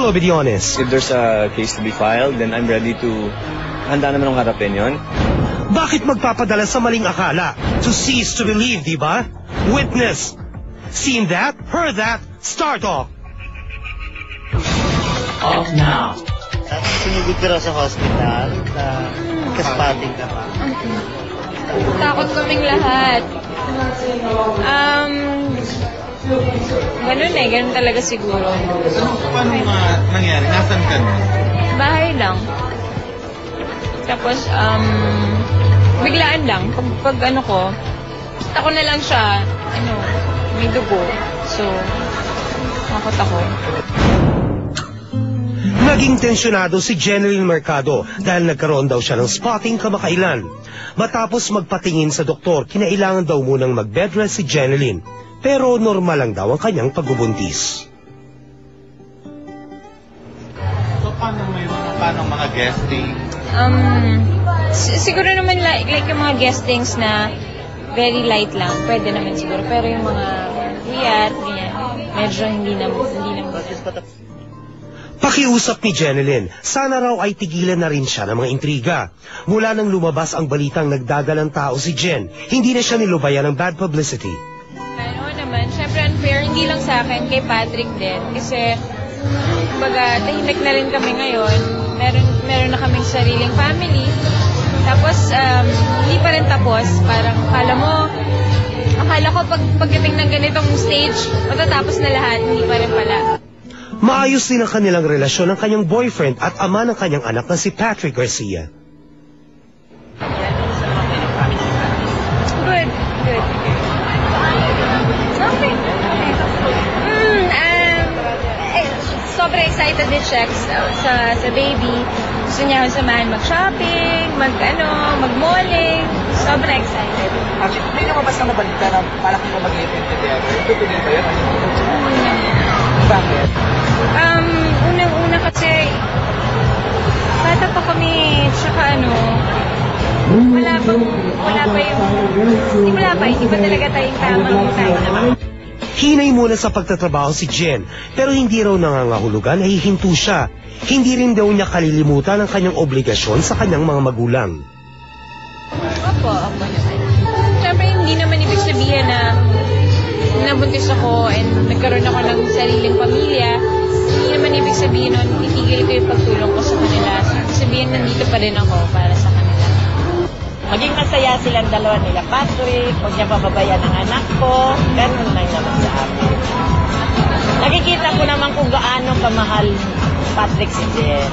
Joel Obediones. If there's a case to be filed, then I'm ready to handa naman ang harapin yon. Bakit magpapadala sa maling akala? To cease to believe, di ba? Witness. Seen that, heard that, start off. Off now. Sinugod ka raw sa hospital, kaspotting ka ba? Takot kaming lahat. Ganun talaga siguro. Paano nangyari? Nasaan ka nun? Bahay lang. Tapos, biglaan lang. Pag ano ko, ako na lang siya, may dugo. So, takot ako. Naging tensyonado si Jeneline Mercado dahil nagkaroon daw siya ng spotting kamakailan. Matapos magpatingin sa doktor, kinailangan daw munang mag-bed rest si Jeneline. Pero normal lang daw ang kanyang pagbubuntis. So, paano mga guesting? Siguro naman like yung mga guestings na very light lang. Pwede naman siguro. Pero yung mga hiyat, ganyan, medyo hindi naman. Pakiusap ni Jeneline, sana raw ay tigilan na rin siya ng mga intriga. Mula nang lumabas ang balitang nagdadalang tao si Jen, hindi na siya nilubayan ng bad publicity. Ano naman, syempre unfair, hindi lang sa akin, kay Patrick din. Kasi, kumbaga, tahimik na rin kami ngayon. Meron na kaming sariling family. Tapos, hindi pa rin tapos. Parang, akala ko pagdating ng ganitong stage, matatapos na lahat, hindi pa rin pala. Maayos din ang kanilang relasyon ng kanyang boyfriend at ama ng kanyang anak na si Patrick Garcia. Good. Okay. Sobrang excited din siya sa baby. Gusto niya samahan mag-shopping, mag-malling. Sobrang excited. Actually, may namabas na balita na malaki mo mag-event together. Tutuloy ba yun? Bakit? Unang-una kasi, bata pa kami, tsaka hindi pa talaga tayong tamang time. Hinay muna sa pagtatrabaho si Jen, pero hindi raw nangangahulugan na hihinto siya. Hindi rin daw niya kalilimutan ang kanyang obligasyon sa kanyang mga magulang. Opo. Siyempre, hindi naman ibig sabihin na nabuntis ako and nagkaroon ako ng sariling pamilya. Hindi naman ibig sabihin nun, itigil ko yung pagtulong ko sa kanila. Ibig sabihin, nandito pa rin ako para sa kanila. Maging masaya silang dalawa nila, Patrick. Huwag niya pababayan ang anak ko. Ganun lang naman sa akin. Nakikita ko naman kung gaano kamahal Patrick si Jen.